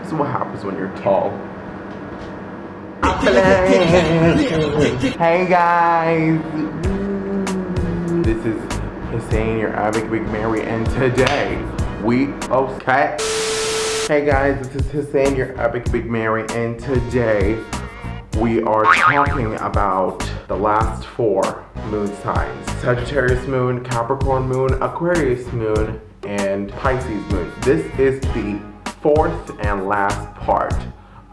This is what happens when you're tall. Hey guys, this is Hus-Sain, your Arabic Big Mary, and today Hey guys, this is Hus-Sain, your Arabic Big Mary, and today we are talking about the last 4 moon signs: Sagittarius moon, Capricorn moon, Aquarius moon, and Pisces moon. This is the 4th and last part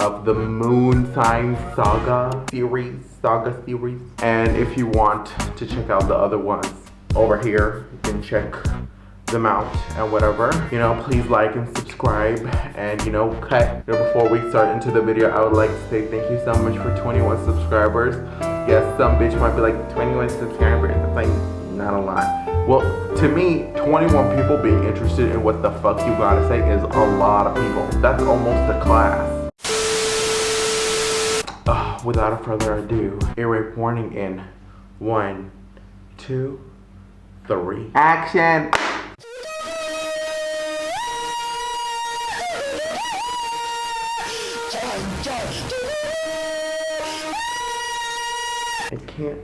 of the moon sign saga series. And if you want to check out the other ones over here, you can check them out and whatever. Please like and subscribe. And before we start into the video, I would like to say thank you so much for 21 subscribers. Yes, some bitch might be like, 21 subscribers, it's like not a lot. Well, to me, 21 people being interested in what the fuck you gotta say is a lot of people. That's almost a class. Without further ado, a rape warning in 1, 2, 3. Action! I can't.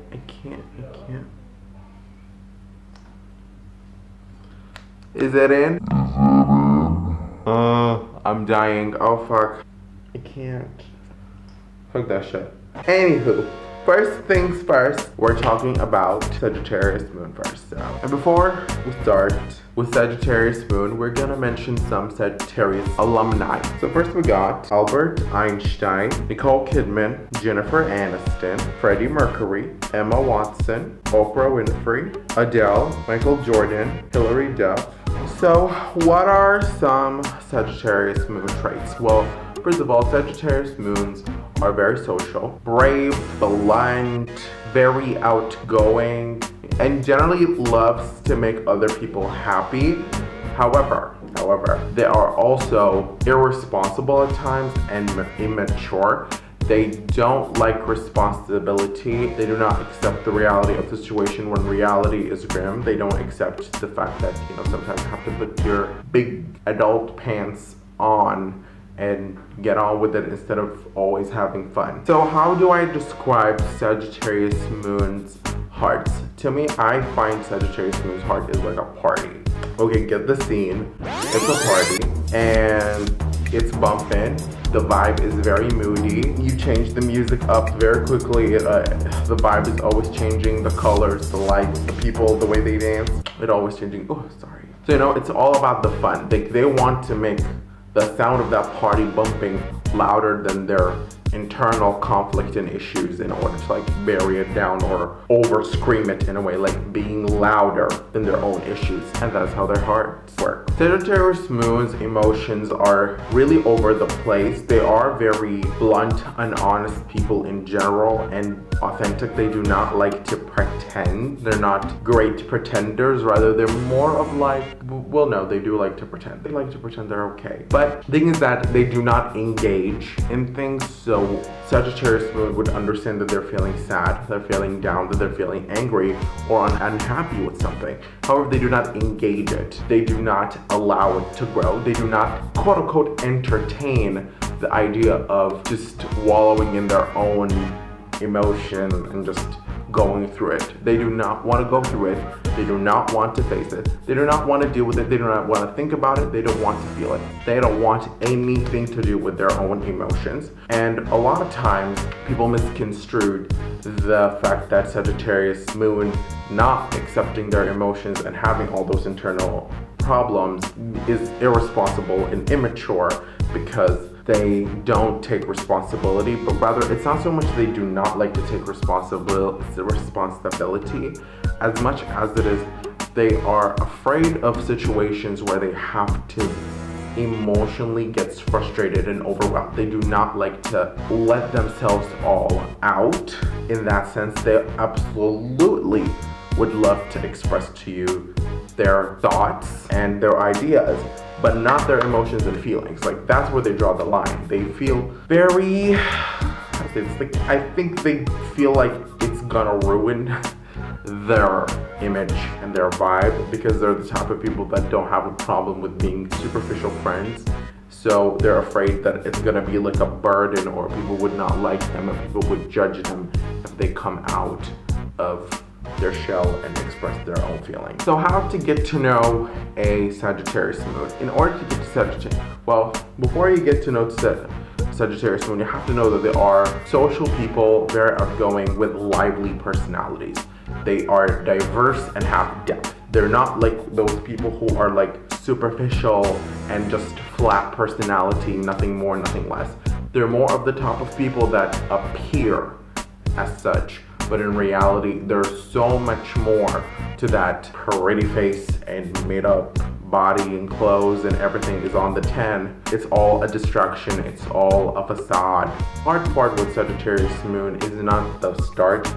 Is it in? I'm dying. Oh fuck. I can't. Fuck that shit. Anywho, first things first, we're talking about Sagittarius moon first. And before we start with Sagittarius moon, we're gonna mention some Sagittarius alumni. So first we got Albert Einstein, Nicole Kidman, Jennifer Aniston, Freddie Mercury, Emma Watson, Oprah Winfrey, Adele, Michael Jordan, Hilary Duff. So what are some Sagittarius moon traits? Well, first of all, Sagittarius moons are very social, brave, blunt, very outgoing, and generally loves to make other people happy. However, they are also irresponsible at times and immature. They don't like responsibility. They do not accept the reality of the situation when reality is grim. They don't accept the fact that, sometimes you have to put your big adult pants on and get on with it instead of always having fun. So how do I describe Sagittarius moon's hearts? To me, I find Sagittarius moon's heart is like a party. Okay, get the scene. It's a party and it's bumping. The vibe is very moody. You change the music up very quickly. The vibe is always changing. The colors, the lights, the people, the way they dance, it always changing. Oh, sorry. So it's all about the fun. They want to make the sound of that party bumping louder than their internal conflict and issues in order to bury it down or over scream it in a way, like being louder than their own issues. And that's how their hearts work. Sagittarius moon's emotions are really over the place. They are very blunt and honest people in general and authentic. They do not like to pretend. They're not great pretenders. Rather, they're more of they do like to pretend. They like to pretend they're okay. But the thing is that they do not engage in things. So Sagittarius moon would understand that they're feeling sad, they're feeling down, that they're feeling angry or unhappy with something. However, they do not engage it. They do not allow it to grow. They do not, quote unquote, entertain the idea of just wallowing in their own emotion and just going through it. They do not want to go through it. They do not want to face it. They do not want to deal with it. They do not want to think about it. They don't want to feel it. They don't want anything to do with their own emotions. And a lot of times people misconstrued the fact that Sagittarius moon not accepting their emotions and having all those internal problems is irresponsible and immature because they don't take responsibility, but rather it's not so much they do not like to take responsibility as much as it is they are afraid of situations where they have to emotionally get frustrated and overwhelmed. They do not like to let themselves all out. In that sense, they absolutely would love to express to you their thoughts and their ideas, but not their emotions and feelings. That's where they draw the line. They feel very, I think they feel like it's gonna ruin their image and their vibe because they're the type of people that don't have a problem with being superficial friends. So they're afraid that it's gonna be like a burden, or people would not like them, and people would judge them if they come out of their shell and express their own feelings. So how to get to know a Sagittarius moon? In order to get to Sagittarius, well, before you get to know Sagittarius moon, you have to know that they are social people, very outgoing, with lively personalities. They are diverse and have depth. They're not like those people who are like superficial and just flat personality, nothing more, nothing less. They're more of the type of people that appear as such, but in reality, there's so much more to that pretty face and made up body and clothes, and everything is on the 10. It's all a distraction, it's all a facade. Hard part with Sagittarius moon is not the start,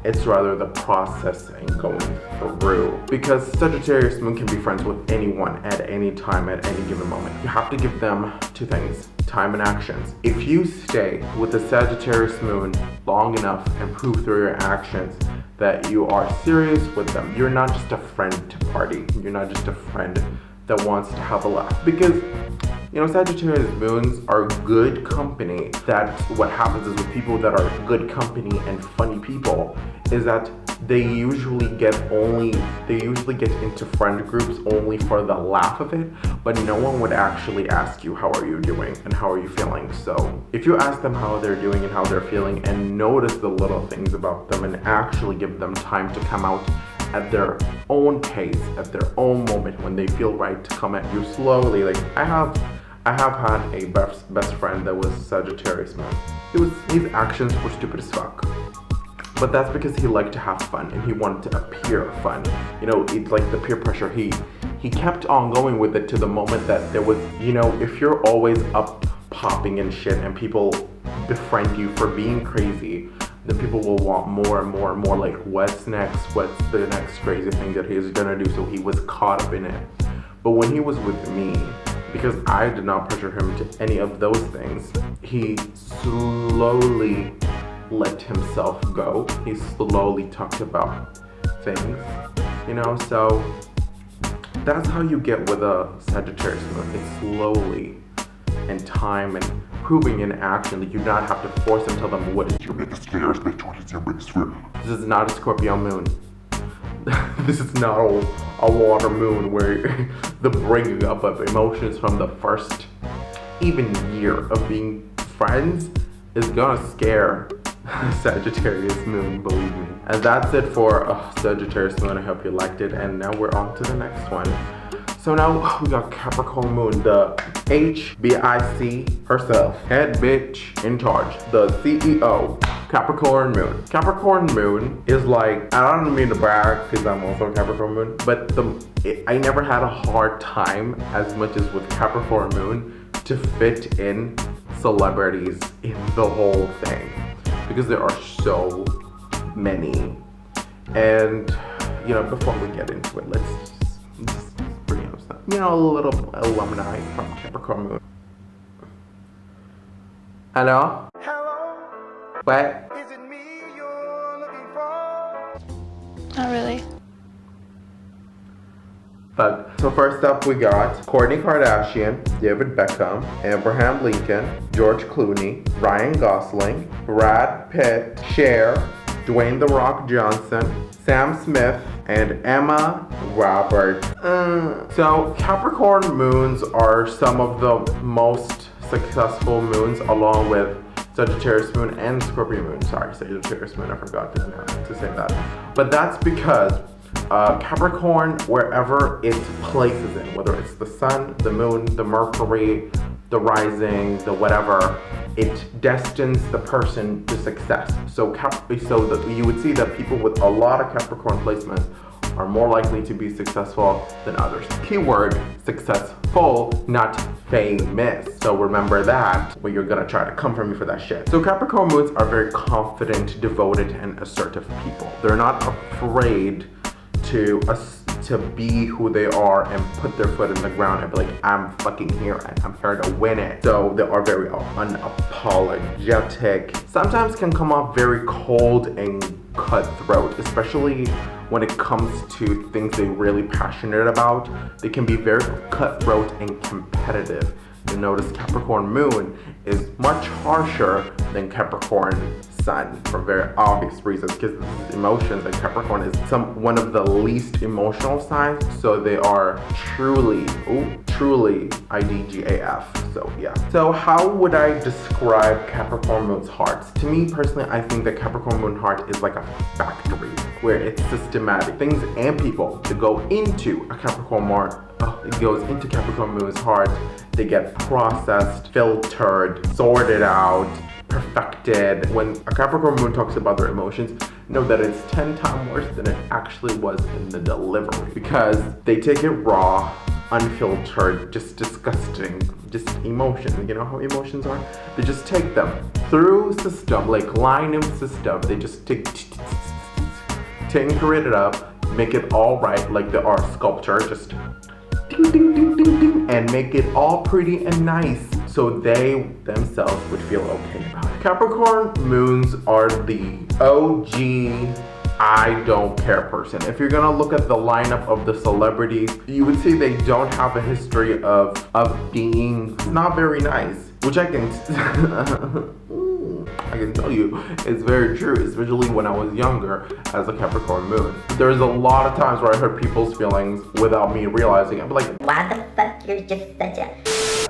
it's rather the process and going through. Because Sagittarius moon can be friends with anyone at any time, at any given moment. You have to give them two things: time and actions. If you stay with the Sagittarius moon long enough and prove through your actions that you are serious with them, you're not just a friend to party. You're not just a friend that wants to have a laugh. Because, you know, Sagittarius moons are good company. That's what happens is with people that are good company and funny people, is that they usually get into friend groups only for the laugh of it, but no one would actually ask you, how are you doing and how are you feeling? So if you ask them how they're doing and how they're feeling, and notice the little things about them, and actually give them time to come out at their own pace, at their own moment, when they feel right to come at you slowly. Like I have had a best friend that was Sagittarius moon. His actions were stupid as fuck. But that's because he liked to have fun and he wanted to appear fun. You know, it's like the peer pressure. He kept on going with it to the moment that there was, you know, if you're always up popping and shit and people befriend you for being crazy, then people will want more and more and more, like what's next? What's the next crazy thing that he's gonna do? So he was caught up in it. But when he was with me, because I did not pressure him to any of those things, he slowly let himself go. He slowly talked about things, you know. So that's how you get with a Sagittarius moon. It's slowly and time and proving in action. That you do not have to force and tell them what is your biggest fear, bitch. What is your biggest fear? This is not a Scorpio moon. This is not a water moon where the bringing up of emotions from the first even year of being friends is gonna scare Sagittarius moon, believe me. And that's it for Sagittarius moon. I hope you liked it, and now we're on to the next one. So now we got Capricorn moon, the HBIC herself, head bitch in charge, the CEO, Capricorn moon. Capricorn moon is like, I don't mean to brag because I'm also Capricorn moon, but I never had a hard time as much as with Capricorn moon to fit in celebrities in the whole thing, because there are so many. And you know, before we get into it, let's just bring up some, you know, a little alumni from Capricorn moon. Hello? Hello? What? Is it me you're looking for? Not really. But so first up we got Kourtney Kardashian, David Beckham, Abraham Lincoln, George Clooney, Ryan Gosling, Brad Pitt, Cher, Dwayne "The Rock" Johnson, Sam Smith, and Emma Roberts. So Capricorn moons are some of the most successful moons, along with Sagittarius moon and Scorpio moon. Sorry, Sagittarius moon, I forgot to say that. But that's because Capricorn, wherever it places in, whether it's the sun, the moon, the Mercury, the rising, the whatever, it destines the person to success. So you would see that people with a lot of Capricorn placements are more likely to be successful than others. Keyword successful, not famous. So remember that when you're gonna try to come for me for that shit. So Capricorn moons are very confident, devoted, and assertive people. They're not afraid to be who they are and put their foot in the ground and be like, I'm fucking here and I'm here to win it. So they are very unapologetic. Sometimes can come off very cold and cutthroat, especially when it comes to things they're really passionate about. They can be very cutthroat and competitive. to notice Capricorn moon is much harsher than Capricorn sun for very obvious reasons, because this is emotions and Capricorn is one of the least emotional signs, so they are truly IDGAF. So yeah. So how would I describe Capricorn moon's hearts? To me personally, I think that Capricorn moon heart is like a factory where it's systematic. Things and people that go into a Capricorn it goes into Capricorn moon's heart, they get processed, filtered, sorted out, perfected. When a Capricorn moon talks about their emotions, know that it's 10 times worse than it actually was in the delivery, because they take it raw, unfiltered, just disgusting, just emotions. You know how emotions are? They just take them through system, like line of system. They just tinker it up, make it all right, like the art sculpture, just ding, ding, ding, ding, ding, and make it all pretty and nice, so they themselves would feel okay about it. Capricorn moons are the OG I don't care person. If you're gonna look at the lineup of the celebrities, you would see they don't have a history of being not very nice, which I can tell you is very true, especially when I was younger as a Capricorn moon. There's a lot of times where I hurt people's feelings without me realizing. I'm like, why the fuck you're just such a...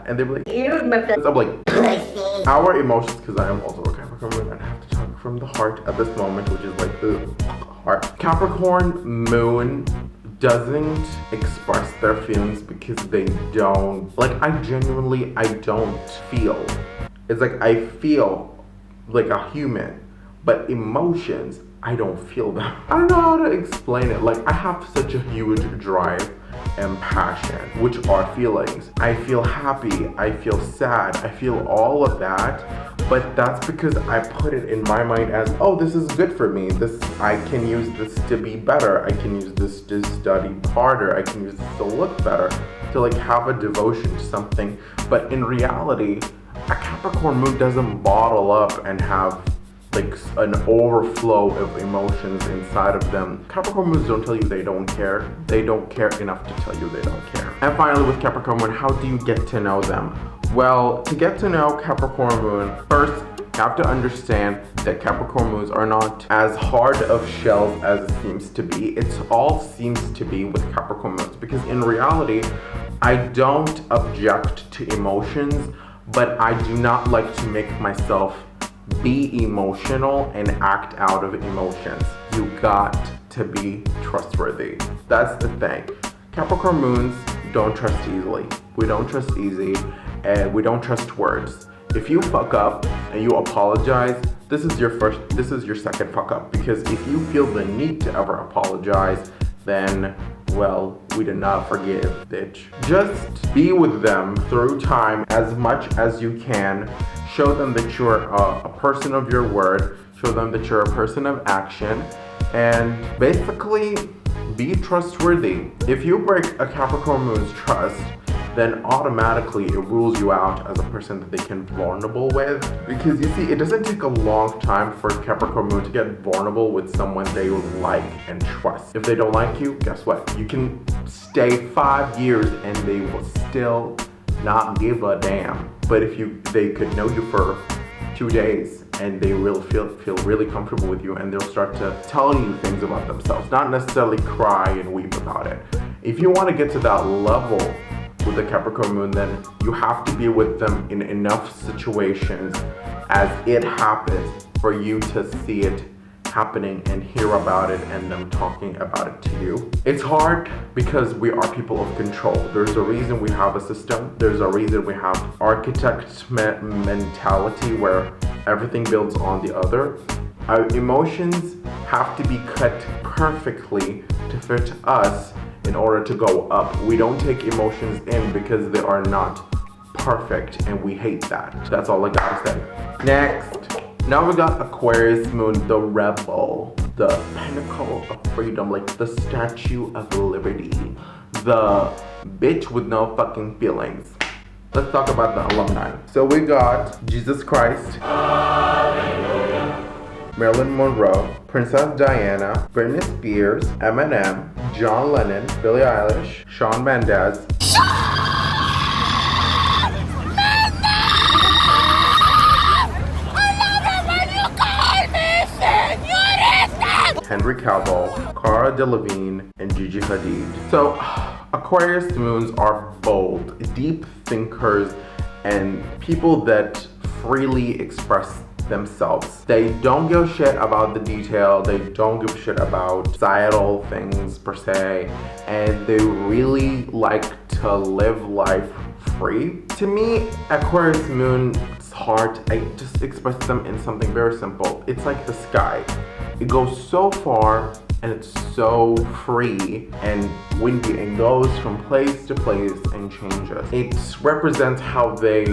And they're like, You're my I'm like, our emotions, because I am also a Capricorn moon and I have to talk from the heart at this moment, which is like the heart. Capricorn moon doesn't express their feelings because they don't, like, I don't feel. It's like I feel like a human, but emotions, I don't feel them. I don't know how to explain it. Like, I have such a huge drive and passion, which are feelings. I feel happy, I feel sad, I feel all of that, but that's because I put it in my mind as, oh, this is good for me. I can use this to be better. I can use this to study harder. I can use this to look better, to like have a devotion to something. But in reality, a Capricorn moon doesn't bottle up and have like an overflow of emotions inside of them. Capricorn moons don't tell you they don't care. They don't care enough to tell you they don't care. And finally, with Capricorn moon, how do you get to know them? Well, to get to know Capricorn moon, first, you have to understand that Capricorn moons are not as hard of shells as it seems to be. It all seems to be with Capricorn moons, because in reality, I don't object to emotions, but I do not like to make myself be emotional and act out of emotions. You got to be trustworthy. That's the thing. Capricorn moons don't trust easily. We don't trust easy, and we don't trust words. If you fuck up and you apologize, this is your second fuck up, because if you feel the need to ever apologize, then, well, we did not forgive, bitch. Just be with them through time as much as you can. Show them that you're a person of your word. Show them that you're a person of action. And basically, be trustworthy. If you break a Capricorn moon's trust, then automatically it rules you out as a person that they can be vulnerable with. Because you see, it doesn't take a long time for Capricorn moon to get vulnerable with someone they like and trust. If they don't like you, guess what? You can stay 5 years and they will still not give a damn. But if they could know you for 2 days and they will feel really comfortable with you, and they'll start to tell you things about themselves, not necessarily cry and weep about it. If you want to get to that level with the Capricorn moon, then you have to be with them in enough situations as it happens for you to see it happening and hear about it and them talking about it to you. It's hard because we are people of control. There's a reason we have a system. There's a reason we have architect mentality where everything builds on the other. Our emotions have to be cut perfectly to fit us in order to go up. We don't take emotions in because they are not perfect, and we hate that. That's all I gotta say. Next. Now we got Aquarius moon, the rebel, the pinnacle of freedom, like the Statue of Liberty, the bitch with no fucking feelings. Let's talk about the alumni. So we got Jesus Christ, Marilyn Monroe, Princess Diana, Britney Spears, Eminem, John Lennon, Billie Eilish, Shawn Mendes, Cavill, Cara Delevingne, and Gigi Hadid. So, Aquarius moons are bold, deep thinkers, and people that freely express themselves. They don't give a shit about the detail, they don't give a shit about societal things per se, and they really like to live life free. To me, Aquarius moon's heart, I just express them in something very simple. It's like the sky. It goes so far and it's so free and windy and goes from place to place and changes. It represents how they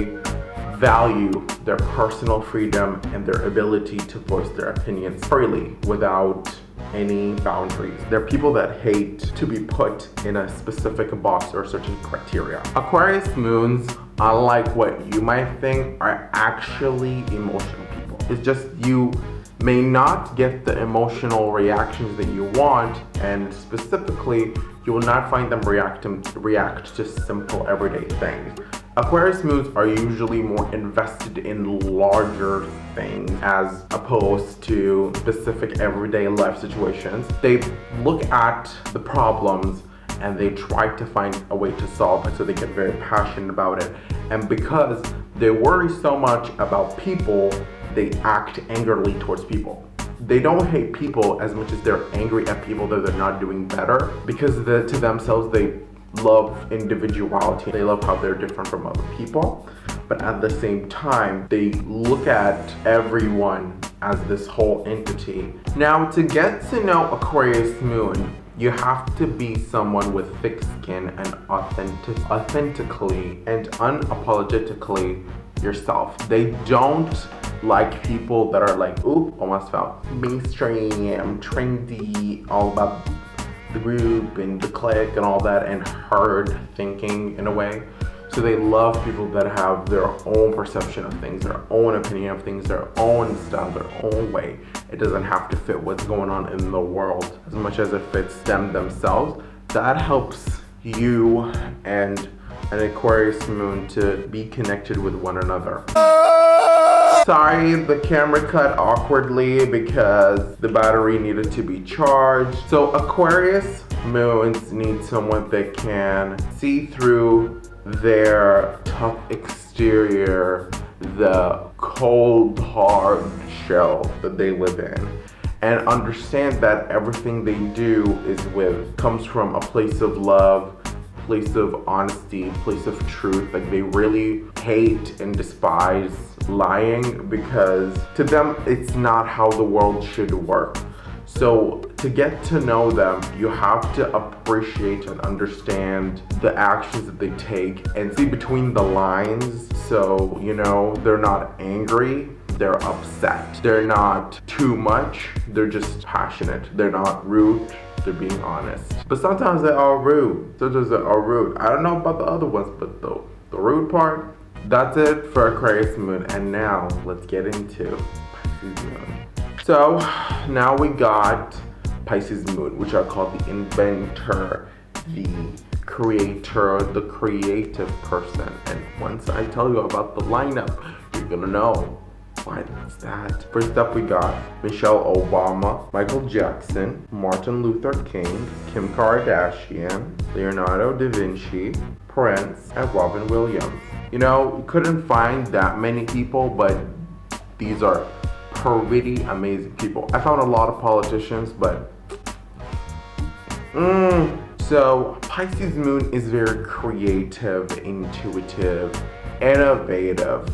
value their personal freedom and their ability to voice their opinions freely without any boundaries. They're people that hate to be put in a specific box or certain criteria. Aquarius moons, unlike what you might think, are actually emotional people. It's just you may not get the emotional reactions that you want, and specifically, you will not find them react to simple everyday things. Aquarius moons are usually more invested in larger things as opposed to specific everyday life situations. They look at the problems and they try to find a way to solve it, so they get very passionate about it. And because they worry so much about people, they act angrily towards people. They don't hate people as much as they're angry at people that they're not doing better, because to themselves they love individuality. They love how they're different from other people, but at the same time, they look at everyone as this whole entity. Now, to get to know Aquarius moon, you have to be someone with thick skin and authentically and unapologetically yourself. They don't like people that are like, oop, almost fell, mainstream, trendy, all about the group and the clique and all that, and herd thinking in a way. So they love people that have their own perception of things, their own opinion of things, their own style, their own way. It doesn't have to fit what's going on in the world as much as it fits them themselves. That helps you and an Aquarius moon to be connected with one another. Sorry, the camera cut awkwardly because the battery needed to be charged. So Aquarius moons need someone that can see through their tough exterior, the cold, hard shell that they live in, and understand that everything they do comes from a place of love, place of honesty, place of truth. Like, they really hate and despise lying, because to them it's not how the world should work. So to get to know them, you have to appreciate and understand the actions that they take and see between the lines. So, you know, they're not angry, they're upset. They're not too much, they're just passionate. They're not rude, they're being honest. But sometimes they are rude. I don't know about the other ones, but the rude part, that's it for Aquarius moon. And now let's get into Pisces moon. So now we got Pisces moon, which are called the inventor, the creator, the creative person. And once I tell you about the lineup, you're gonna know what's that. First up, we got Michelle Obama, Michael Jackson, Martin Luther King, Kim Kardashian, Leonardo da Vinci, Prince, and Robin Williams. You know, you couldn't find that many people, but these are pretty amazing people. I found a lot of politicians, but so Pisces moon is very creative, intuitive, innovative,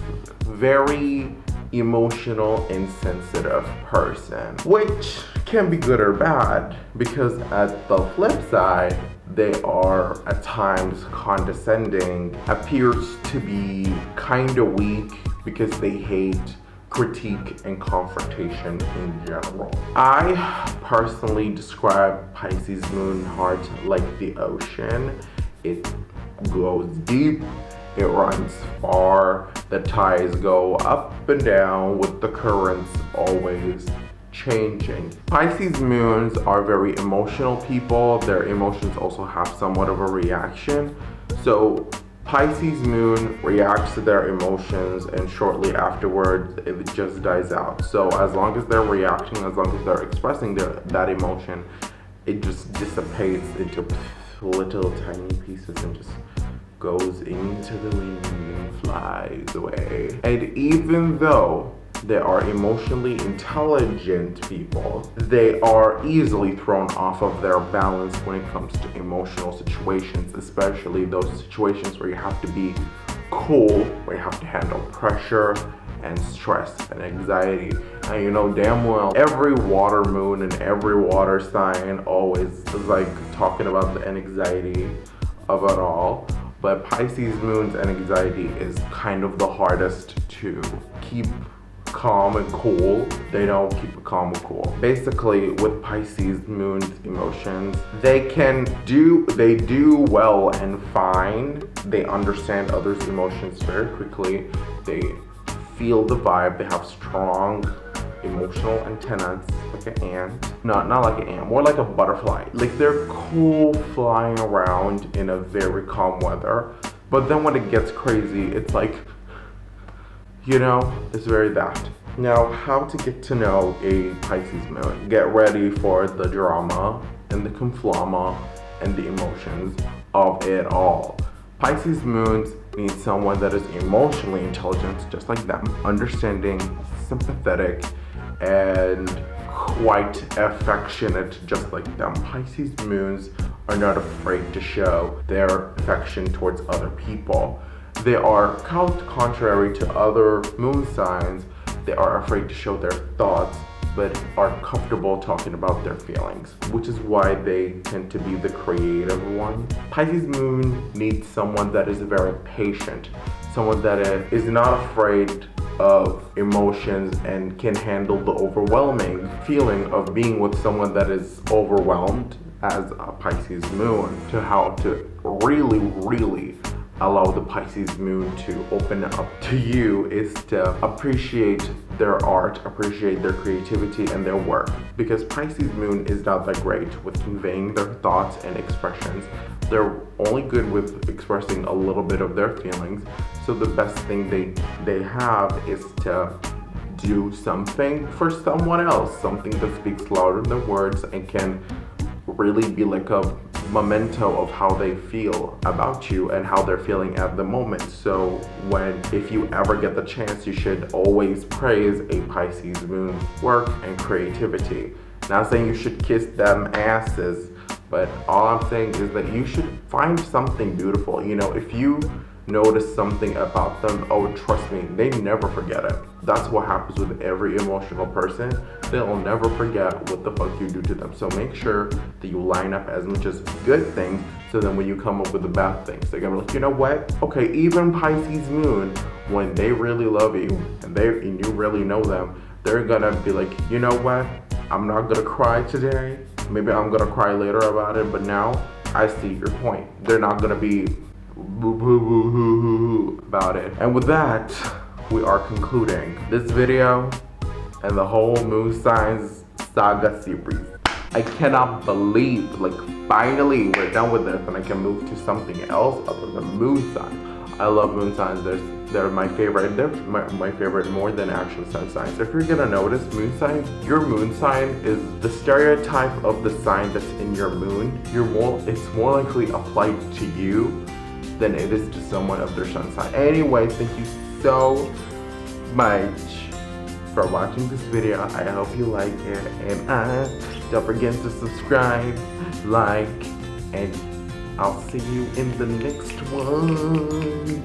very emotional and sensitive person, which can be good or bad, because at the flip side, they are at times condescending, appears to be kind of weak because they hate critique and confrontation in general. I personally describe Pisces moon heart like the ocean. It goes deep, it runs far, the tides go up and down with the currents always changing. Pisces moons are very emotional people. Their emotions also have somewhat of a reaction. So Pisces moon reacts to their emotions and shortly afterwards it just dies out. So as long as they're reacting, as long as they're expressing that emotion, it just dissipates into little tiny pieces and just goes into the wind and flies away. And even though they are emotionally intelligent people, they are easily thrown off of their balance when it comes to emotional situations, especially those situations where you have to be cool, where you have to handle pressure and stress and anxiety. And you know damn well every water moon and every water sign always is like talking about the anxiety of it all. But Pisces moon's anxiety is kind of the hardest to keep calm and cool. They don't keep it calm and cool. Basically, with Pisces moon's emotions, they do well and fine. They understand others' emotions very quickly. They feel the vibe. They have strong emotional antennas, like an ant. Not like an ant, more like a butterfly. Like they're cool flying around in a very calm weather. But then when it gets crazy, it's like, you know, it's very that. Now, how to get to know a Pisces moon. Get ready for the drama and the conflama and the emotions of it all. Pisces moons need someone that is emotionally intelligent, just like them, understanding, sympathetic, and quite affectionate, just like them. Pisces moons are not afraid to show their affection towards other people. They are contrary to other moon signs. They are afraid to show their thoughts, but are comfortable talking about their feelings, which is why they tend to be the creative one. Pisces moon needs someone that is very patient, someone that is not afraid of emotions and can handle the overwhelming feeling of being with someone that is overwhelmed as a Pisces moon, to how to really allow the Pisces moon to open up to you is to appreciate their art, appreciate their creativity and their work. Because Pisces moon is not that great with conveying their thoughts and expressions. They're only good with expressing a little bit of their feelings. So the best thing they have is to do something for someone else, something that speaks louder than words and can really be like a memento of how they feel about you and how they're feeling at the moment. So if you ever get the chance, you should always praise a Pisces moon work and creativity. Not saying you should kiss them asses, but all I'm saying is that you should find something beautiful. You know, if you notice something about them, oh, trust me, they never forget it. That's what happens with every emotional person. They'll never forget what the fuck you do to them. So make sure that you line up as much as good things, so then when you come up with the bad things, they're gonna be like, you know what? Okay, even Pisces moon, when they really love you and you really know them, they're gonna be like, you know what? I'm not gonna cry today. Maybe I'm gonna cry later about it, but now I see your point. They're not gonna be about it. And with that, we are concluding this video and the whole moon signs saga series. I cannot believe, like, finally we're done with this and I can move to something else other than moon signs. I love moon signs. They're my favorite. They're my favorite more than actual sun signs. If you're gonna notice, moon signs, your moon sign is the stereotype of the sign that's in your moon. It's more likely applied to you than it is to someone of their sun sign. Anyway, thank you so much for watching this video. I hope you like it, and don't forget to subscribe, like, and I'll see you in the next one.